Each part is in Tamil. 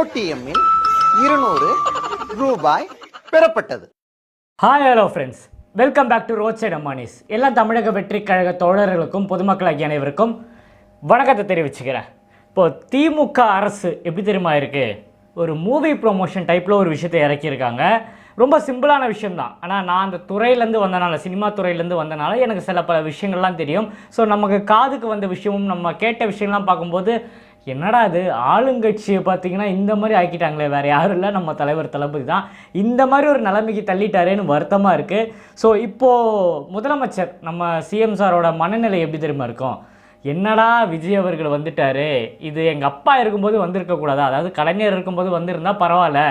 ஓடிஎம்மில் 200 ரூபாய் பெறப்பட்டது. Hi hello friends, welcome back to road side அம்மானிஸ். எல்லா தமிழக வெற்றி கழக தோழர்களுக்கும் பொதுமக்கள் ஆகிய அனைவருக்கும் வணக்கத்தை தெரிவிச்சுக்கிறேன். இப்போது திமுக அரசு எப்படி தெரியுமா இருக்குது, ஒரு மூவி ப்ரொமோஷன் டைப்பில் ஒரு விஷயத்தை இறக்கியிருக்காங்க. ரொம்ப சிம்பிளான விஷயம்தான். ஆனால் நான் அந்த துறையிலேருந்து வந்தனால, சினிமா துறையிலேருந்து வந்தனால எனக்கு சில பல விஷயங்கள்லாம் தெரியும். ஸோ நமக்கு காதுக்கு வந்த விஷயமும் நம்ம கேட்ட விஷயம்லாம் பார்க்கும்போது என்னடா அது, ஆளுங்கட்சியை பார்த்தீங்கன்னா இந்த மாதிரி ஆக்கிட்டாங்களே, வேறு யாரும் இல்லை நம்ம தலைவர் தளபதி தான் இந்த மாதிரி ஒரு நிலைமைக்கு தள்ளிட்டாரேன்னு வருத்தமாக இருக்குது. ஸோ இப்போது முதலமைச்சர் நம்ம சிஎம் சாரோட மனநிலை எப்படி தெரியுமா இருக்கும், என்னடா விஜய் அவர்கள் வந்துட்டார், இது எங்கள் அப்பா இருக்கும்போது வந்திருக்கக்கூடாதா, அதாவது கலைஞர் இருக்கும்போது வந்திருந்தால் பரவாயில்ல,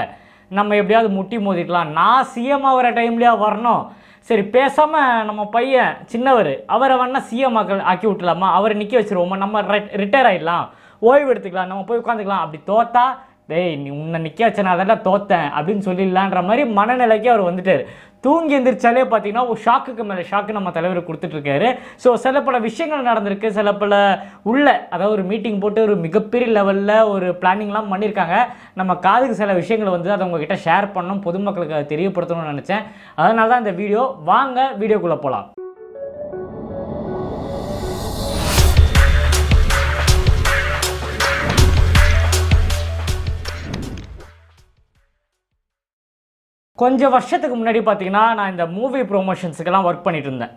நம்ம எப்படியாவது முட்டி மோதிக்கலாம், நான் சிஎம் ஆகிற டைம்லேயா வரணும், சரி பேசாமல் நம்ம பையன் சின்னவர் அவரை வேணா சிஎம் ஆக்கி விட்டுலாமா, அவரை நிற்க வச்சுருவோமா, நம்ம ரிட்டையர் ஆகிடலாம், ஓய்வு எடுத்துக்கலாம், நம்ம போய் உட்காந்துக்கலாம், அப்படி தோத்தா டேய் நீ உன்னை நிற்க வச்சேன் அதெல்லாம் தோத்தேன் அப்படின்னு சொல்லிடலான்ற மாதிரி மனநிலைக்கு அவர் வந்துட்டார். தூங்கி எந்திரிச்சாலே பார்த்தீங்கன்னா ஒரு ஷாக்குக்கு மேலே ஷாக்கு நம்ம தலைவர் கொடுத்துட்ருக்காரு. ஸோ சில பல விஷயங்கள் நடந்திருக்கு, சில பல அதாவது ஒரு மீட்டிங் போட்டு ஒரு மிகப்பெரிய லெவலில் ஒரு பிளானிங்லாம் பண்ணியிருக்காங்க. நம்ம காதுக்கு சில விஷயங்கள் வந்து அதை உங்ககிட்ட ஷேர் பண்ணணும், பொதுமக்களுக்கு அதை தெரியப்படுத்தணும்னு நினச்சேன். அதனால தான் இந்த வீடியோ. வாங்க வீடியோக்குள்ளே போகலாம். கொஞ்சம் வருஷத்துக்கு முன்னாடி பார்த்தீங்கன்னா நான் இந்த மூவி ப்ரொமோஷன்ஸுக்கெல்லாம் ஒர்க் பண்ணிட்டு இருந்தேன்.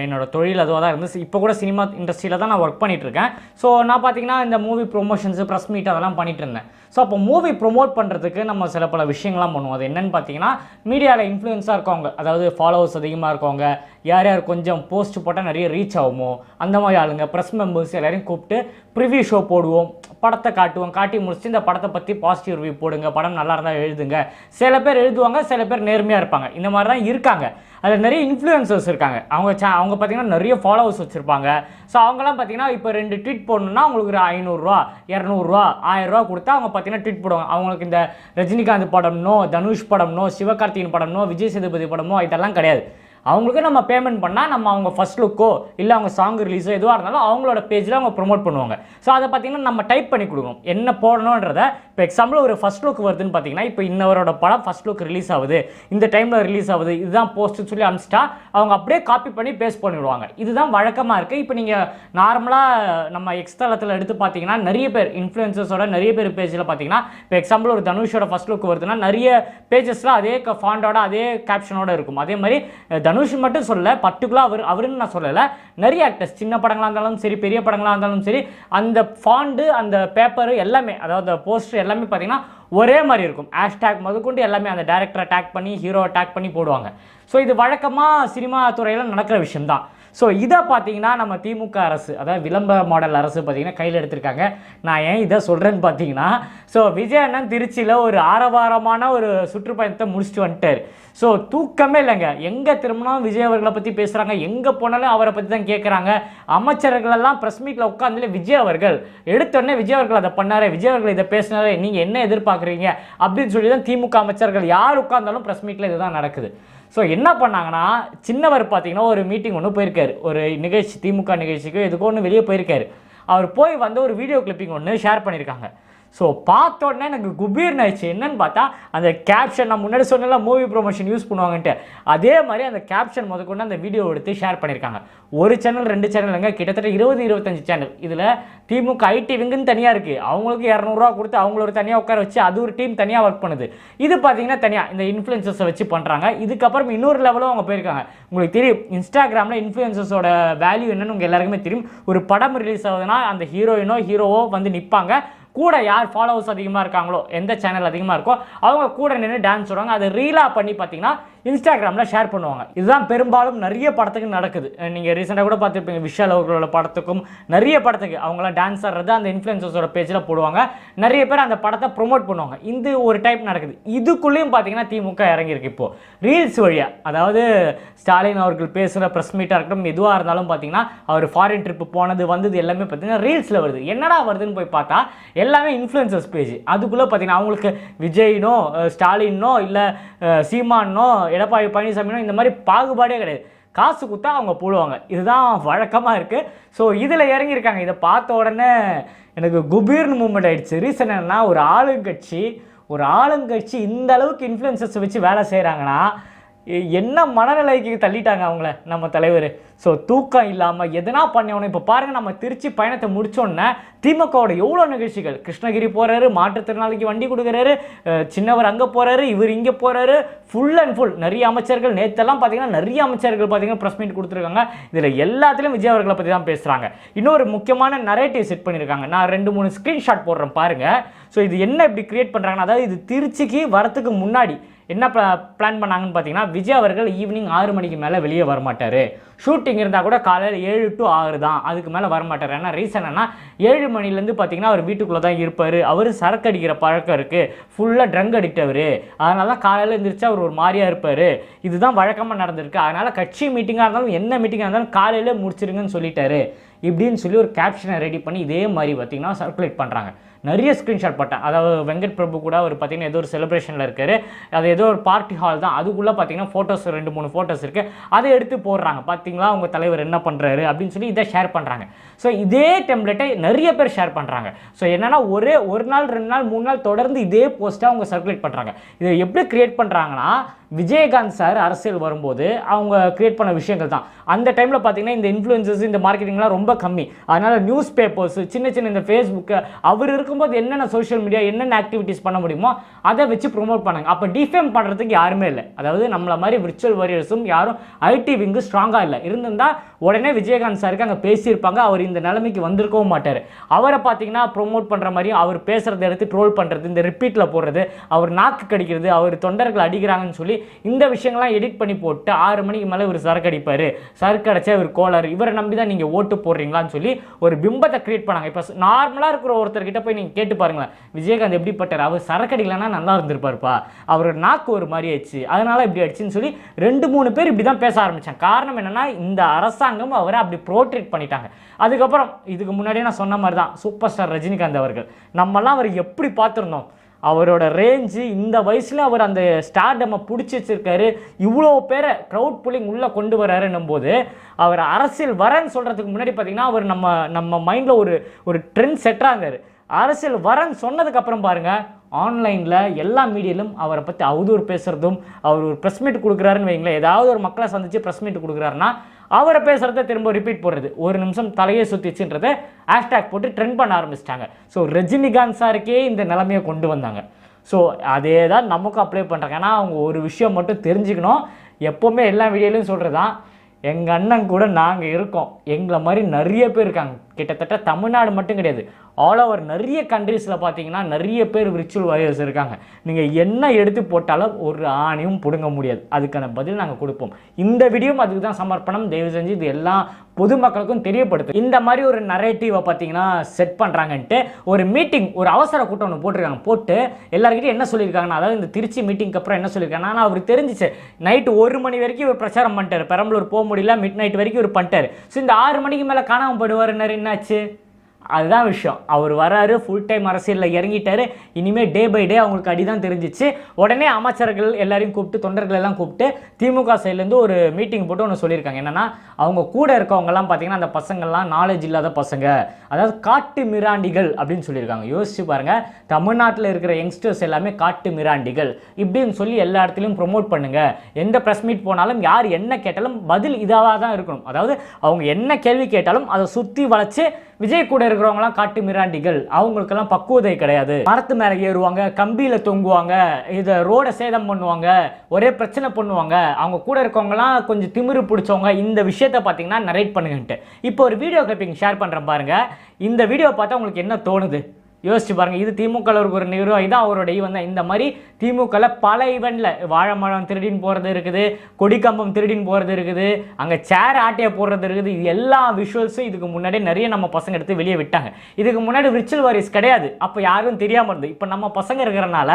என்னோடய தொழில் அதுவாக தான் இருந்துச்சு. இப்போ கூட சினிமா இண்டஸ்ட்ரியில் தான் நான் ஒர்க் பண்ணிகிட்ருக்கேன். ஸோ நான் பார்த்தீங்கன்னா இந்த மூவி ப்ரொமோஷன்ஸு, ப்ரெஸ் மீட் அதெல்லாம் பண்ணிகிட்டு இருந்தேன். ஸோ அப்போ மூவி ப்ரொமோட் பண்ணுறதுக்கு நம்ம சில பல விஷயங்கள்லாம் பண்ணுவோம். அது என்னென்னு பார்த்தீங்கன்னா, மீடியாவில் இன்ஃப்ளூயன்ஸாக இருக்கவங்க, அதாவது ஃபாலோவர்ஸ் அதிகமாக இருக்கவங்க, யார் யார் கொஞ்சம் போஸ்ட் போட்டால் நிறைய ரீச் ஆகுமோ அந்த மாதிரி ஆளுங்க, ப்ரெஸ் மெம்பர்ஸ் எல்லாரையும் கூப்பிட்டு ப்ரிவியூ ஷோ போடுவோம், படத்தை காட்டுவோம், காட்டி முடிச்சுட்டு இந்த படத்தை பற்றி பாசிட்டிவ் ரிவ்யூ போடுங்க, படம் நல்லா இருந்தால் எழுதுங்க. சில பேர் எழுதுவாங்க, சில பேர் நேர்மையாக இருப்பாங்க. இந்த மாதிரி தான் இருக்காங்க. அதில் நிறைய இன்ஃப்ளூயன்சர்ஸ் இருக்காங்க. அவங்க பார்த்தீங்கன்னா நிறைய ஃபாலோவர்ஸ் வச்சுருப்பாங்க. ஸோ அவங்களாம் பார்த்தீங்கன்னா இப்போ 2 ட்வீட் போடணுன்னா அவங்களுக்கு ஒரு 500 200 1000 கொடுத்தா அவங்க பார்த்தீங்கன்னா ட்வீட் போடுவாங்க. அவங்களுக்கு இந்த ரஜினிகாந்த் படம்னோ, தனுஷ் படம்னோ, சிவகார்த்திகேயன் படம்னோ, விஜய் சேதுபதி படமோ இதெல்லாம் கிடையாது. அவங்களுக்கு நம்ம பேமெண்ட் பண்ணால் நம்ம அவங்க ஃபஸ்ட் லுக்கோ இல்லை அவங்க சாங் ரிலீஸோ எதுவாக இருந்தாலும் அவங்களோட பேஜில் அவங்க ப்ரொமோட் பண்ணுவாங்க. ஸோ அதை பார்த்தீங்கன்னா நம்ம டைப் பண்ணி கொடுக்கணும் என்ன போடணுன்றதை. இப்போ எக்ஸாம்பிள் ஒரு ஃபஸ்ட் லுக் வருதுன்னு பார்த்தீங்கன்னா, இப்போ இன்னவரோட படம் ஃபஸ்ட் லுக் ரிலீஸ் ஆகுது, இந்த டைமில் ரிலீஸ் ஆகுது, இதுதான் போஸ்ட்டுன்னு சொல்லி அனுப்பிச்சிட்டா அவங்க அப்படியே காப்பி பண்ணி பேஸ்ட் பண்ணிவிடுவாங்க. இதுதான் வழக்கமாக இருக்குது. இப்போ நீங்கள் நார்மலாக நம்ம எக்ஸ்தலத்தில் எடுத்து பார்த்தீங்கன்னா நிறைய பேர் இன்ஃப்ளூயன்சர்ஸோட நிறைய பேர் பேஜில் பார்த்தீங்கன்னா, இப்போ எக்ஸாம்பிள் ஒரு தனுஷோட ஃபஸ்ட் லுக் வருதுன்னா நிறைய பேஜஸ்லாம் அதே ஃபாண்டோட அதே கேப்ஷனோட இருக்கும். அதே மாதிரி தனுஷ் மட்டும் சொல்ல, பர்டிகுலர் அவருன்னு நான் சொல்லலை, நிறைய ஆக்டர்ஸ் சின்ன படங்களாக இருந்தாலும் சரி, பெரிய படங்களாக இருந்தாலும் சரி, அந்த ஃபாண்டு அந்த பேப்பரு எல்லாமே, அதாவது போஸ்டர் எல்லாமே பார்த்தீங்கன்னா ஒரே மாதிரி இருக்கும். ஹேஷ்டேக் முதற்கொண்டு எல்லாமே அந்த டேரக்டரை டேக் பண்ணி, ஹீரோவை டேக் பண்ணி போடுவாங்க. ஸோ இது வழக்கமாக சினிமா துறையில் நடக்கிற விஷயம்தான். ஸோ இதை பார்த்தீங்கன்னா நம்ம திமுக அரசு, அதாவது விளம்பர மாடல் அரசு பார்த்தீங்கன்னா கையில் எடுத்திருக்காங்க. நான் ஏன் இதை சொல்கிறேன்னு பார்த்தீங்கன்னா, ஸோ விஜய் அண்ணன் திருச்சியில் ஒரு ஆரவாரமான ஒரு சுற்றுப்பயணத்தை முடிச்சுட்டு வந்துட்டார். ஸோ தூக்கமே இல்லைங்க, எங்கே திரும்பினாலும் விஜய் அவர்களை பற்றி பேசுகிறாங்க, எங்கே போனாலும் அவரை பற்றி தான் கேட்குறாங்க. அமைச்சர்களெல்லாம் ப்ரெஸ் மீட்டில் உட்காந்துல விஜய் அவர்கள் எடுத்தோடனே விஜய் அவர்கள் அதை பண்ணார், விஜய் அவர்கள் இதை பேசினாரே, நீங்கள் என்ன எதிர்பார்க்குறீங்க அப்படின்னு சொல்லி தான் திமுக அமைச்சர்கள் யார் உட்கார்ந்தாலும் ப்ரெஸ் மீட்டில் இதுதான் நடக்குது. ஸோ என்ன பண்ணாங்கன்னா, சின்னவர் பார்த்தீங்கன்னா ஒரு மீட்டிங் ஒன்று போயிருக்காரு, ஒரு நிகழ்ச்சி, திமுக நிகழ்ச்சிக்கு எதுக்கோ ஒன்று வெளியே போயிருக்காரு. அவர் போய் வந்து ஒரு வீடியோ கிளிப்பிங் ஒன்று ஷேர் பண்ணியிருக்காங்க. ஸோ பார்த்தோன்னே எனக்கு குபீர்னு ஆயிடுச்சு. என்னன்னு பார்த்தா அந்த கேப்ஷன், நான் முன்னாடி சொன்னல மூவி ப்ரொமோஷன் யூஸ் பண்ணுவாங்கன்ட்டு, அதே மாதிரி அந்த கேப்ஷன் முதற்கொண்டு அந்த வீடியோ எடுத்து ஷேர் பண்ணியிருக்காங்க. ஒரு சேனல் 2 சேனலுங்க, கிட்டத்தட்ட 20-25 சேனல். இதில் திமுக ஐடி விங்குன்னு தனியாக இருக்குது, அவங்களுக்கு 200 கொடுத்து அவங்கள ஒரு தனியாக உட்கார வச்சு அது ஒரு டீம் தனியாக ஒர்க் பண்ணுது. இது பார்த்தீங்கன்னா தனியாக இந்த இன்ஃப்ளூயன்சர்ஸை வச்சு பண்ணுறாங்க. இதுக்கப்புறம் இன்னொரு லெவலும் அவங்க போயிருக்காங்க. உங்களுக்கு தெரியும், இன்ஸ்டாகிராமில் இன்ஃப்ளூயன்சர்ஸோட வேல்யூ என்னன்னு உங்கள் எல்லாருக்குமே தெரியும். ஒரு படம் ரிலீஸ் ஆகுதுன்னா அந்த ஹீரோவோ வந்து நிற்பாங்க, கூட யார் ஃபாலோவர்ஸ் அதிகமாக இருக்காங்களோ, எந்த சேனல் அதிகமாக இருக்கோ அவங்க கூட நின்று டான்ஸ் சொல்லுவாங்க. அதை ரீலாக பண்ணி பார்த்தீங்கன்னா இன்ஸ்டாகிராமில் ஷேர் பண்ணுவாங்க. இதுதான் பெரும்பாலும் நிறைய படத்துக்கு நடக்குது. நீங்கள் ரீசெண்டாக கூட பார்த்துருப்பீங்க, விஷால் அவர்களோட படத்துக்கும் நிறைய படத்துக்கு அவங்களாம் டான்ஸ் ஆடுறது அந்த இன்ஃப்ளூயன்சர்ஸோட பேஜில் போடுவாங்க. நிறைய பேர் அந்த படத்தை ப்ரொமோட் பண்ணுவாங்க. இது ஒரு டைப் நடக்குது. இதுக்குள்ளேயும் பார்த்தீங்கன்னா திமுக இறங்கியிருக்கு இப்போது ரீல்ஸ் வழியாக. அதாவது ஸ்டாலின் அவர்கள் பேசுகிற ப்ரெஸ் மீட்டாக இருக்கட்டும், எதுவாக இருந்தாலும் பார்த்தீங்கன்னா அவர் ஃபாரின் ட்ரிப்பு போனது வந்தது எல்லாமே பார்த்தீங்கன்னா ரீல்ஸில் வருது. என்னடா வருதுன்னு போய் பார்த்தா எல்லாமே இன்ஃப்ளூயன்சர்ஸ் பேஜ். அதுக்குள்ளே பார்த்தீங்கன்னா அவங்களுக்கு விஜய்னோ, ஸ்டாலினோ, இல்லை சீமானோ, எடப்பாடி பழனிசாமினோ இந்த மாதிரி பாகுபாடே கிடையாது. காசு கொடுத்தா அவங்க போடுவாங்க. இதுதான் வழக்கமாக இருக்குது. ஸோ இதில் இறங்கியிருக்காங்க. இதை பார்த்த உடனே எனக்கு குபீர்னு மூமெண்ட் ஆகிடுச்சு. ரீசன் என்னன்னா, ஒரு ஆளுங்கட்சி இந்த அளவுக்கு இன்ஃப்ளூயன்சர்ஸை வச்சு வேலை செய்கிறாங்கன்னா என்ன மனநிலைக்கு தள்ளிட்டாங்க அவங்கள நம்ம தலைவர். ஸோ தூக்கம் இல்லாமல் எதனா பண்ணணும். இப்போ பாருங்கள், நம்ம திருச்சி பயணத்தை முடித்தோன்னே திமுகவோட எவ்வளோ நிகழ்ச்சிகள். கிருஷ்ணகிரி போகிறாரு, மாற்றுத்திறனாளிக்கு வண்டி கொடுக்குறாரு, சின்னவர் அங்கே போகிறாரு, இவர் இங்கே போகிறாரு, ஃபுல் அண்ட் ஃபுல் நிறைய அமைச்சர்கள். நேற்றெல்லாம் பார்த்தீங்கன்னா நிறைய அமைச்சர்கள் பார்த்தீங்கன்னா ப்ரெஸ் மீட் கொடுத்துருக்காங்க. இதில் எல்லாத்துலேயும் விஜய் அவர்களை பற்றி தான் பேசுகிறாங்க. இன்னொரு முக்கியமான நரேட்டிவ் செட் பண்ணியிருக்காங்க. நான் 2-3 ஸ்க்ரீன்ஷாட் போடுறேன் பாருங்கள். ஸோ இது என்ன இப்படி கிரியேட் பண்ணுறாங்கன்னா, அதாவது இது திருச்சிக்கு வரத்துக்கு முன்னாடி என்ன பிளான் பண்ணாங்கன்னு பார்த்தீங்கன்னா, விஜய் அவர்கள் ஈவினிங் 6 மணிக்கு மேலே வெளியே வரமாட்டார். ஷூட்டிங் இருந்தால் கூட காலையில் 7 to 6 தான், அதுக்கு மேலே வரமாட்டார். ஏன்னா ரீசன் என்ன, 7 மணிலேருந்து பார்த்தீங்கன்னா அவர் வீட்டுக்குள்ளே தான் இருப்பார். அவர் சரக்கு அடிக்கிற பழக்கம் இருக்குது, ஃபுல்லாக ட்ரங்க் அடிக்ட் அவர். அதனால தான் காலையில் எழுந்திரிச்சு அவர் ஒரு மாதிரியாக இருப்பார். இதுதான் வழக்கமாக நடந்திருக்கு. அதனால் கட்சி மீட்டிங்காக இருந்தாலும் என்ன மீட்டிங்காக இருந்தாலும் காலையிலே முடிச்சிருங்கன்னு சொல்லிட்டாரு இப்படின்னு சொல்லி ஒரு கேப்ஷனை ரெடி பண்ணி இதே மாதிரி பார்த்தீங்கன்னா சர்க்குலேட் பண்ணுறாங்க. நிறைய ஸ்க்ரீன்ஷாட் போட்டேன். அதாவது வெங்கட் பிரபு கூட அவர் பார்த்தீங்கன்னா ஏதோ ஒரு செலிப்ரேஷனில் இருக்கார். அது ஏதோ ஒரு பார்ட்டி ஹால் தான். அதுக்குள்ளே பார்த்தீங்கன்னா ஃபோட்டோஸ் 2-3 ஃபோட்டோஸ் இருக்குது. அதை எடுத்து போடுறாங்க. பார்த்தீங்களா அவங்க தலைவர் என்ன பண்ணுறாரு அப்படின்னு சொல்லி இதை ஷேர் பண்ணுறாங்க. ஸோ இதே டெம்ப்ளேட்டை நிறைய பேர் ஷேர் பண்ணுறாங்க. ஸோ என்னென்னா ஒரு நாள் 2 நாள் 3 நாள் தொடர்ந்து இதே போஸ்ட்டாக அவங்க சர்க்குலேட் பண்ணுறாங்க. இதை எப்படி கிரியேட் பண்ணுறாங்கன்னா, விஜயகாந்த் சார் அரசியல் வரும்போது அவங்க கிரியேட் பண்ண விஷயங்கள் தான். அந்த டைமில் பார்த்தீங்கன்னா இந்த இன்ஃப்ளூயன்சர்ஸ் இந்த மார்க்கெட்டிங்லாம் ரொம்ப கம்மி. அதனால் நியூஸ் பேப்பர்ஸ், சின்ன இந்த ஃபேஸ்புக்கு அவர் இருக்கும்போது என்னென்ன சோஷியல் மீடியா என்னென்ன ஆக்டிவிட்டீஸ் பண்ண முடியுமோ அதை வச்சு ப்ரொமோட் பண்ணாங்க. அப்போ டிஃபேம் பண்ணுறதுக்கு யாருமே இல்லை. அதாவது நம்மள மாதிரி விர்ச்சுவல் வாரியர்ஸும் யாரும் ஐடி விங்கு ஸ்ட்ராங்காக இல்லை. இருந்திருந்தால் உடனே விஜயகாந்த் சாருக்கு அங்கே பேசியிருப்பாங்க. அவர் இந்த நிலைமைக்கு வந்திருக்கவும் மாட்டார். அவரை பார்த்தீங்கன்னா ப்ரொமோட் பண்ணுற மாதிரியும் அவர் பேசுகிறத எடுத்து ட்ரோல் பண்ணுறது, இந்த ரிப்பீட்டில் போடுறது, அவர் நாக்கு கடிக்கிறது, அவர் தொண்டர்கள் அடிக்கிறாங்கன்னு சொல்லி இந்த விஷயங்கள்லாம் எடிட் பண்ணி போட்டு 6 மணிக்கு மேலே இவர் சரக்கு அடிப்பார், சரக்கு அடிச்சா இவர் கோளாறு, இவரை நம்பி தான் நீங்கள் ஓட்டு போடுறீங்களான்னு சொல்லி ஒரு பிம்பத்தை கிரியேட் பண்ணாங்க. இப்போ நார்மலாக இருக்கிற ஒருத்தர்கிட்ட போய் நீங்கள் கேட்டு பாருங்களேன், விஜயகாந்த் எப்படிப்பட்டார், அவர் சரக்கு அடிக்கலன்னா நல்லா இருந்திருப்பாருப்பா, அவரோட நாக்கு ஒரு மாதிரி ஆயிடுச்சு, அதனால இப்படி ஆயிடுச்சுன்னு சொல்லி 2-3 பேர் இப்படி தான் பேச ஆரம்பித்தாங்க. காரணம் என்னென்னா, இந்த அரசாங்கம் அவரை அப்படி ப்ரோட்ரேட் பண்ணிட்டாங்க. அதுக்கப்புறம் இதுக்கு முன்னாடியே நான் சொன்ன மாதிரி தான் சூப்பர் ஸ்டார் ரஜினிகாந்த் அவர்கள், நம்மலாம் அவர் எப்படி பார்த்துருந்தோம், அவரோட ரேஞ்சு இந்த வயசில் அவர் அந்த ஸ்டார்டமை பிடிச்சி வச்சிருக்காரு, இவ்வளோ பேரை க்ரௌட் புல்லிங் உள்ளே கொண்டு வராருன்னும் போது அவர் அரசியல் வரேன்னு சொல்கிறதுக்கு முன்னாடி பார்த்திங்கன்னா அவர் நம்ம மைண்டில் ஒரு ட்ரெண்ட் செட்டாக இருந்தார். அரசியல் வரேன்னு சொன்னதுக்கப்புறம் பாருங்கள், ஆன்லைனில் எல்லா மீடியாலும் அவரை பற்றி அவதூறு பேசுகிறதும், அவர் ஒரு ப்ரெஸ் மீட் கொடுக்குறாருன்னு வைங்களேன், ஏதாவது ஒரு மக்களை சந்தித்து ப்ரெஸ் மீட் கொடுக்குறாருன்னா அவரை பேசுகிறத திரும்ப ரிப்பீட் போடுறது, ஒரு நிமிஷம் தலையே சுற்றிச்சுன்றதை ஹேஷ்டேக் போட்டு ட்ரெண்ட் பண்ண ஆரம்பிச்சிட்டாங்க. ஸோ ரஜினிகாந்த் சாருக்கே இந்த நிலைமையை கொண்டு வந்தாங்க. ஸோ அதே தான் நமக்கும் அப்ளை பண்ணுறாங்க. ஏன்னா அவங்க ஒரு விஷயம் மட்டும் தெரிஞ்சுக்கணும், எப்போவுமே எல்லா வீடியோலையும் சொல்கிறது தான், எங்கள் அண்ணன் கூட நாங்கள் இருக்கோம், எங்களை மாதிரி நிறைய பேர் இருக்காங்க. கிட்டத்தட்ட தமிழ்நாடு மட்டும் கிடையாது, ஆல் ஓவர் நிறைய கண்ட்ரீஸில் பார்த்தீங்கன்னா நிறைய பேர் விர்ச்சுவல் வாரியர்ஸ் இருக்காங்க. நீங்கள் என்ன எடுத்து போட்டாலும் ஒரு ஆணையும் பிடுங்க முடியாது. அதுக்கான பதில் நாங்கள் கொடுப்போம். இந்த வீடியோவும் அதுக்கு தான் சமர்ப்பணம். தயவு செஞ்சு இது எல்லா பொதுமக்களுக்கும் தெரியப்படுத்தும். இந்த மாதிரி ஒரு நரேட்டிவை பார்த்தீங்கன்னா செட் பண்ணுறாங்கன்ட்டு ஒரு மீட்டிங், ஒரு அவசர கூட்டம் ஒன்று போட்டிருக்காங்க. போட்டு எல்லாருக்கிட்டையும் என்ன சொல்லியிருக்காங்கன்னா, அதாவது இந்த திருச்சி மீட்டிங்க்கு அப்புறம் என்ன சொல்லியிருக்காங்கன்னா, ஆனால் அவருக்கு தெரிஞ்சிச்சு நைட்டு 1 மணி வரைக்கும் இவர் பிரச்சாரம் பண்ணிட்டார், பெரம்பலூர் போக முடியல, மிட் நைட் வரைக்கும் இவர் பண்ணிட்டார். ஸோ இந்த 6 மணிக்கு மேலே காணாமல் போயிடுவார். என்னாச்சு, அதுதான் விஷயம். அவர் வராரு, ஃபுல் டைம் அரசியலில் இறங்கிட்டாரு. இனிமேல் டே பை டே அவங்களுக்கு அடிதான் தெரிஞ்சிச்சு. உடனே அமைச்சர்கள் எல்லாரையும் கூப்பிட்டு, தொண்டர்கள் எல்லாம் கூப்பிட்டு திமுக சைட்லேருந்து ஒரு மீட்டிங் போட்டு ஒன்று சொல்லியிருக்காங்க. என்னென்னா, அவங்க கூட இருக்கவங்கலாம் பார்த்தீங்கன்னா அந்த பசங்கள்லாம் நாலேஜ் இல்லாத பசங்க, அதாவது காட்டு மிராண்டிகள் அப்படின்னு சொல்லியிருக்காங்க. யோசிச்சு பாருங்கள், தமிழ்நாட்டில் இருக்கிற யங்ஸ்டர்ஸ் எல்லாமே காட்டு மிராண்டிகள் இப்படின்னு சொல்லி எல்லா இடத்துலையும் ப்ரொமோட் பண்ணுங்கள். எந்த ப்ரெஸ் மீட் போனாலும் யார் என்ன கேட்டாலும் பதில் இதாக தான் இருக்கணும். அதாவது அவங்க என்ன கேள்வி கேட்டாலும் அதை சுற்றி வளைச்சு, விஜய் கூட இருக்கிறவங்களாம் காட்டு மிராண்டிகள், அவங்களுக்கெல்லாம் பக்குவதை கிடையாது, மரத்து மேலே ஏறுவாங்க, கம்பியில் தொங்குவாங்க, இதை ரோடை சேதம் பண்ணுவாங்க, ஒரே பிரச்சனை பண்ணுவாங்க, அவங்க கூட இருக்கவங்கலாம் கொஞ்சம் திமிரு பிடிச்சவங்க, இந்த விஷயத்தை பார்த்தீங்கன்னா நரேட் பண்ணுங்கன்ட்டு. இப்போ ஒரு வீடியோ கிளிப்பிங் ஷேர் பண்ணுறேன் பாருங்கள். இந்த வீடியோ பார்த்தா உங்களுக்கு என்ன தோணுது யோசிச்சு பாருங்கள். இது திமுகவில் ஒரு நிர்வாகி தான், அவரோட ஈவன் தான். இந்த மாதிரி திமுகவில் பல ஈவெண்ட்டில் வாழை மரம் திருடின்னு போகிறது இருக்குது, கொடிக்கம்பம் திருடின்னு போகிறது இருக்குது, அங்கே சேர் ஆட்டையை போடுறது இருக்குது. இது எல்லா விஷுவல்ஸும் இதுக்கு முன்னாடியே நிறைய நம்ம பசங்க எடுத்து வெளியே விட்டாங்க. இதுக்கு முன்னாடி விர்ச்சுவல் வாரியர்ஸ் கிடையாது, அப்போ யாரும் தெரியாமல் இருந்தது. இப்போ நம்ம பசங்க இருக்கிறனால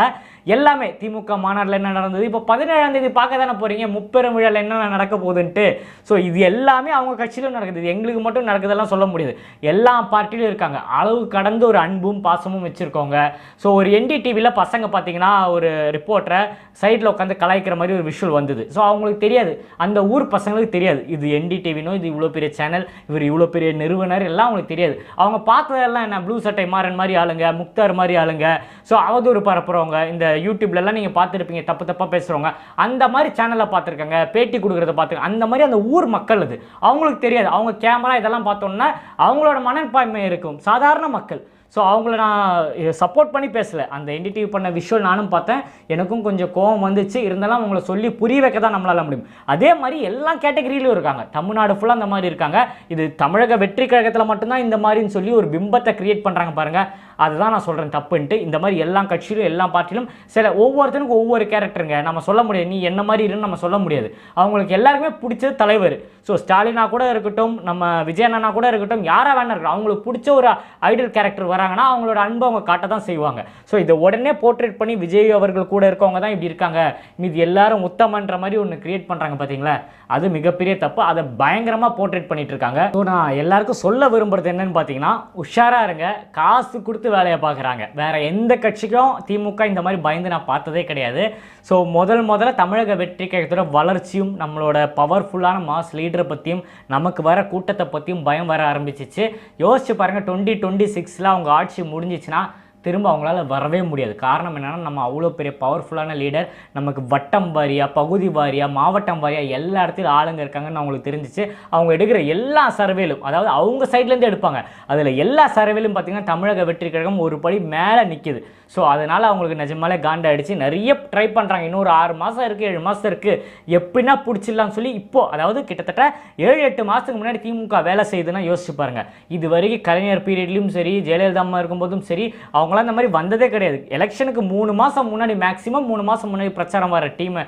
எல்லாமே திமுக மாநாட்டில் என்ன நடந்தது, இப்போ 17ஆம் தேதி பார்க்க தானே போகிறீங்க முப்பெரும் விழாவில் என்ன நடக்க போகுதுன்ட்டு. ஸோ இது எல்லாமே அவங்க கட்சியிலும் நடக்குது, எங்களுக்கு மட்டும் நடக்குதெல்லாம் சொல்ல முடியாது. எல்லா பார்ட்டிலும் இருக்காங்க. அளவு கடந்து ஒரு அன்பும் பாசமும் வச்சுருக்கோங்க. ஸோ ஒரு என்டிடிவியில் பசங்க பார்த்தீங்கன்னா ஒரு ரிப்போர்ட்டரை சைடில் உட்காந்து கலாய்க்கிற மாதிரி ஒரு விஷுவல் வந்தது. ஸோ அவங்களுக்கு தெரியாது, அந்த ஊர் பசங்களுக்கு தெரியாது இது என்டிடிவினோ, இது இவ்வளோ பெரிய சேனல், இவர் இவ்வளோ பெரிய நிறுவனர் எல்லாம் அவங்களுக்கு தெரியாது. அவங்க பார்த்ததெல்லாம் என்ன, ப்ளூ சட்டை மாறன் மாதிரி ஆளுங்க, முக்தார் மாதிரி ஆளுங்க, ஸோ அவதூறு பரப்புறவங்க, இந்த யூடியூப்லலாம் நீங்கள் பார்த்துருப்பீங்க தப்பு தப்பாக பேசுகிறவங்க, அந்த மாதிரி சேனலை பார்த்துருக்காங்க, பேட்டி கொடுக்குறத பார்த்துருக்காங்க. அந்த மாதிரி அந்த ஊர் மக்கள் அது அவங்களுக்கு தெரியாது. அவங்க கேமரா இதெல்லாம் பார்த்தோன்னா அவங்களோட மனப்பான்மை இருக்கும், சாதாரண மக்கள். ஸோ அவங்கள நான் சப்போர்ட் பண்ணி பேசலை. அந்த என்டிடிவி பண்ண விஷுவல் நானும் பார்த்தேன், எனக்கும் கொஞ்சம் கோவம் வந்துச்சு. இருந்தாலும் அவங்கள சொல்லி புரிய வைக்க தான் நம்மளால் முடியும். அதே மாதிரி எல்லா கேட்டகரியிலும் இருக்காங்க, தமிழ்நாடு ஃபுல்லாக அந்த மாதிரி இருக்காங்க. இது தமிழக வெற்றி கழகத்தில் மட்டும்தான் இந்த மாதிரின்னு சொல்லி ஒரு பிம்பத்தை கிரியேட் பண்ணுறாங்க பாருங்கள். அதுதான் நான் சொல்கிறேன் தப்புன்ட்டு. இந்த மாதிரி எல்லா கட்சியிலும் எல்லா பார்ட்டிலும் சில ஒவ்வொருத்தருக்கும் ஒவ்வொரு கேரக்டருங்க, நம்ம சொல்ல முடியாது நீ என்ன மாதிரி இருன்னு நம்ம சொல்ல முடியாது. அவங்களுக்கு எல்லாருக்குமே பிடிச்சது தலைவர். ஸோ ஸ்டாலினா கூட இருக்கட்டும், நம்ம விஜயண்ணா கூட இருக்கட்டும், யாராக வேணா இருக்கட்டும், அவங்களுக்கு பிடிச்ச ஒரு ஐடல் கேரக்டர் வராங்கன்னா அவங்களோட அன்பை அவங்க காட்ட தான் செய்வாங்க. ஸோ இதை உடனே போர்ட்ரேட் பண்ணி விஜய் அவர்கள் கூட இருக்கவங்க தான் இப்படி இருக்காங்க, மீது எல்லாரும் உத்தமன்ற மாதிரி ஒன்று கிரியேட் பண்ணுறாங்க பார்த்தீங்களா, அது மிகப்பெரிய தப்பு. அதை பயங்கரமாக போர்ட்ரேட் பண்ணிட்டு இருக்காங்க. ஸோ நான் எல்லாருக்கும் சொல்ல விரும்புறது என்னன்னு பார்த்தீங்கன்னா, உஷாராக இருங்க. காசு கொடுத்து வேலையை பார்க்குறாங்க. வேற எந்த கட்சிக்கும் திமுக இந்த மாதிரி பயந்து நான் பார்த்ததே கிடையாது. ஸோ முதல்ல தமிழக வெற்றி கழகத்தோட வளர்ச்சியும் நம்மளோட பவர்ஃபுல்லான மாஸ் லீடரை பற்றியும் நமக்கு வர கூட்டத்தை பற்றியும் பயம் வர ஆரம்பிச்சிச்சு. யோசிச்சு பாருங்கள், 2026 அவங்க ஆட்சி முடிஞ்சிச்சுன்னா திரும்ப அவங்களால வரவே முடியாது. காரணம் என்னென்னா, நம்ம அவ்வளோ பெரிய பவர்ஃபுல்லான லீடர், நமக்கு வட்டம் வாரியாக, பகுதி வாரியாக, மாவட்டம் வாரியாக எல்லா இடத்துலையும் ஆளுங்க இருக்காங்கன்னு அவங்களுக்கு தெரிஞ்சிச்சு. அவங்க எடுக்கிற எல்லா சர்வேலும், அதாவது அவங்க சைட்லேருந்து எடுப்பாங்க, அதில் எல்லா சர்வேலும் பார்த்திங்கன்னா தமிழக வெற்றி கழகம் ஒரு படி மேலே நிற்கிது. ஸோ அதனால் அவங்களுக்கு நிஜமாலே காண்டாயிடுச்சு. நிறைய ட்ரை பண்ணுறாங்க, இன்னொரு 6 மாதம் இருக்குது, 7 மாதம் இருக்குது, எப்படின்னா பிடிச்சிடலாம்னு சொல்லி இப்போது, அதாவது கிட்டத்தட்ட 7-8 மாதத்துக்கு முன்னாடி திமுக வேலை செய்யுதுன்னா யோசிச்சு பாருங்கள். இது வரைக்கும் கலைஞர் பீரியட்லையும் சரி, ஜெயலலிதா அம்மா இருக்கும்போதும் சரி, அவங்களாம் இந்த மாதிரி வந்ததே கிடையாது. எலெக்ஷனுக்கு 3 மாதம் முன்னாடி, மேக்ஸிமம் 3 மாதம் முன்னாடி பிரச்சாரம் வர டீம்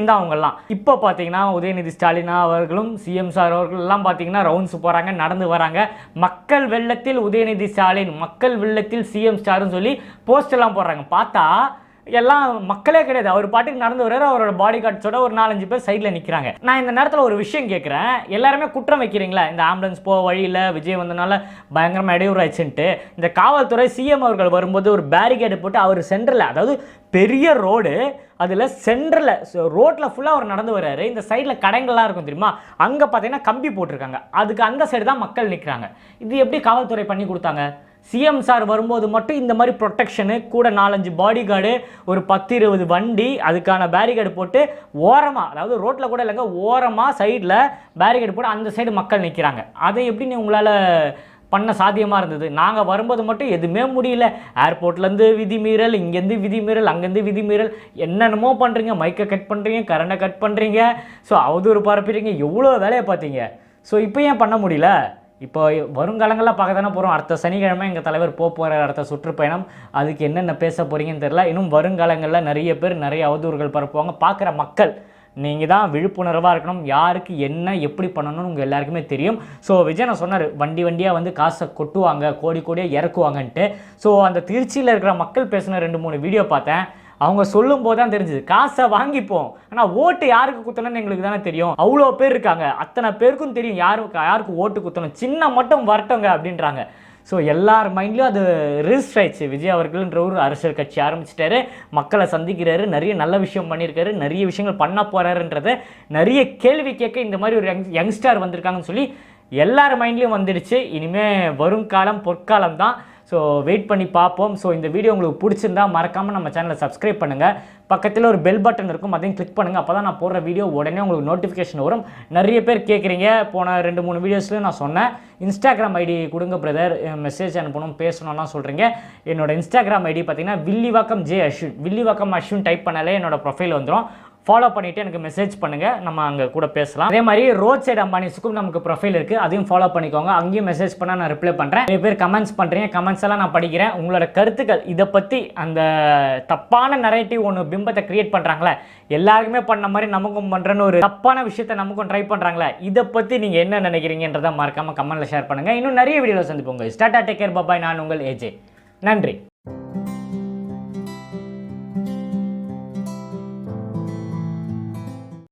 தான் அவங்கெல்லாம். இப்போ பார்த்தீங்கன்னா உதயநிதி ஸ்டாலின் அவர்களும் சிஎம் சார் அவர்கள் எல்லாம் பார்த்தீங்கன்னா ரவுண்ட்ஸ் போகிறாங்க, நடந்து வராங்க. மக்கள் வெள்ளத்தில் உதயநிதி ஸ்டாலின், மக்கள் வெள்ளத்தில் சிஎம் ஸ்டார்னு சொல்லி போஸ்ட் எல்லாம் போடுறாங்க. பார்த்தா எல்லாம் மக்களே கிடையாது, அவர் பாட்டுக்கு நடந்து வர்றாரு, அவரோட பாடி கார்ட்ஸோட ஒரு 4-5 பேர் சைடில் நிற்கிறாங்க. நான் இந்த நேரத்தில் ஒரு விஷயம் கேட்குறேன், எல்லாருமே குற்றம் வைக்கிறீங்களா, இந்த ஆம்புலன்ஸ் போக வழியில் விஜய் வந்தனால பயங்கரமாக இடையூறு ஆயிடுச்சுன்ட்டு. இந்த காவல்துறை சிஎம் அவர்கள் வரும்போது ஒரு பேரிகேடு போட்டு அவர் சென்டரில், அதாவது பெரிய ரோடு, அதில் சென்டரில் ரோட்டில் ஃபுல்லாக அவர் நடந்து வர்றாரு, இந்த சைடில் கடைகள்லாம் இருக்கும் தெரியுமா, அங்கே பார்த்தீங்கன்னா கம்பி போட்டிருக்காங்க, அதுக்கு அந்த சைடு தான் மக்கள் நிற்கிறாங்க. இது எப்படி காவல்துறை பண்ணி கொடுத்தாங்க? சிஎம் சார் வரும்போது மட்டும் இந்த மாதிரி ப்ரொடெக்ஷனு கூட 4-5 பாடி கார்டு, ஒரு 10-20 வண்டி, அதுக்கான பேரிகேடு போட்டு ஓரமாக, அதாவது ரோட்டில் கூட இல்லைங்க, ஓரமாக சைடில் பேரிகேடு போட்டு அந்த சைடு மக்கள் நிற்கிறாங்க. அதை எப்படி உங்களால் பண்ண சாத்தியமாக இருந்தது? நாங்கள் வரும்போது மட்டும் எதுவுமே முடியல. ஏர்போர்ட்லேருந்து விதிமீறல், இங்கேருந்து விதிமீறல், அங்கேருந்து விதிமீறல், என்னென்னமோ பண்ணுறீங்க, மைக்கை கட் பண்ணுறீங்க, கரண்டை கட் பண்ணுறீங்க, ஸோ அவதூறு பரப்புறீங்க, எவ்வளோ வேலையை பார்த்தீங்க. ஸோ இப்போ ஏன் பண்ண முடியல? இப்போ வருங்காலங்களில் பார்க்க தானே போகிறோம். அடுத்த சனிக்கிழமை எங்கள் தலைவர் போகிறார் அடுத்த சுற்றுப்பயணம். அதுக்கு என்னென்ன பேச போகிறீங்கன்னு தெரியல. இன்னும் வருங்காலங்களில் நிறைய பேர் நிறைய அவதூறுகள் பரப்புவாங்க. பார்க்குற மக்கள் நீங்கள் தான் விழிப்புணர்வாக இருக்கணும். யாருக்கு என்ன எப்படி பண்ணணும்னு உங்கள் எல்லாருக்குமே தெரியும். ஸோ விஜய் நான் சொன்னார், வண்டியாக வந்து காசை கொட்டுவாங்க, கோடியாக இறக்குவாங்கன்ட்டு. ஸோ அந்த திருச்சியில் இருக்கிற மக்கள் பேசின 2-3 வீடியோ பார்த்தேன். அவங்க சொல்லும் போது தான் தெரிஞ்சுது, காசை வாங்கிப்போம், ஆனால் ஓட்டு யாருக்கு குத்தணும்னு எங்களுக்கு தானே தெரியும். அவ்வளோ பேர் இருக்காங்க, அத்தனை பேருக்கும் தெரியும் யாருக்கு ஓட்டு குத்தணும், சின்ன மட்டும் வரட்டோங்க அப்படின்றாங்க. ஸோ எல்லார் மைண்ட்லேயும் அது ரிஜிஸ்டர் ஆயிடுச்சு. விஜய் அவர்கள்ன்ற ஒரு அரசியல் கட்சி ஆரம்பிச்சிட்டாரு, மக்களை சந்திக்கிறாரு, நிறைய நல்ல விஷயம் பண்ணியிருக்காரு, நிறைய விஷயங்கள் பண்ண போகிறாருன்றத நிறைய கேள்வி கேட்க இந்த மாதிரி ஒரு யங்ஸ்டர் வந்திருக்காங்கன்னு சொல்லி எல்லார் மைண்ட்லேயும் வந்துடுச்சு. இனிமேல் வருங்காலம் பொற்காலம் தான். ஸோ வெயிட் பண்ணி பார்ப்போம். ஸோ இந்த வீடியோ உங்களுக்கு பிடிச்சிருந்தா மறக்காமல் நம்ம சேனலை சப்ஸ்கிரைப் பண்ணுங்கள். பக்கத்தில் ஒரு பெல் பட்டன் இருக்கும், அதையும் கிளிக் பண்ணுங்கள். அப்போ தான் நான் போடுற வீடியோ உடனே உங்களுக்கு நோட்டிஃபிகேஷன் வரும். நிறைய பேர் கேட்குறீங்க, போன 2-3 வீடியோஸ்லையும் நான் சொன்னேன், இன்ஸ்டாகிராம் ஐடி கொடுங்க பிரதர், மெசேஜ் அனுப்பணும், பேசணும்லாம் சொல்கிறீங்க. என்னோட இன்ஸ்டாகிராம் ஐடி பார்த்தீங்கன்னா வில்லிவாக்கம் ஜே அஸ்வின், வில்லிவாக்கம் அஸ்வின் டைப் பண்ணாலே என்னோட ப்ரொஃபைல் வந்துடும். ஃபாலோ பண்ணிவிட்டு எனக்கு மெசேஜ் பண்ணுங்கள், நம்ம அங்கே கூட பேசலாம். அதே மாதிரி ரோட் சைடு அம்பானிஸுக்கும் நமக்கு ப்ரொஃபைல் இருக்குது, அதையும் ஃபாலோ பண்ணிக்கோங்க. அங்கேயும் மெசேஜ் பண்ணால் நான் ரிப்ளை பண்ணுறேன். நிறைய பேர் கமெண்ட்ஸ் பண்ணுறீங்க, கமெண்ட்ஸ் எல்லாம் நான் படிக்கிறேன். உங்களோட கருத்துக்கள் இதை பற்றி, அந்த தப்பான நரேட்டிவ் ஒன்று பிம்பத்தை கிரியேட் பண்ணுறாங்களே, எல்லாருக்குமே பண்ண மாதிரி நமக்கும் பண்ணுறேன்னு ஒரு தப்பான விஷயத்தை நமக்கும் ட்ரை பண்ணுறாங்களே, இதை பற்றி நீங்கள் என்ன நினைக்கிறீங்கன்றதை மறக்காமல் கமெண்ட்டில் ஷேர் பண்ணுங்கள். இன்னும் நிறைய வீடியோவில் சந்திப்போங்க. ஸ்டார்ட் டேக் கேர், பாய். நான் உங்கள் ஏஜே. நன்றி.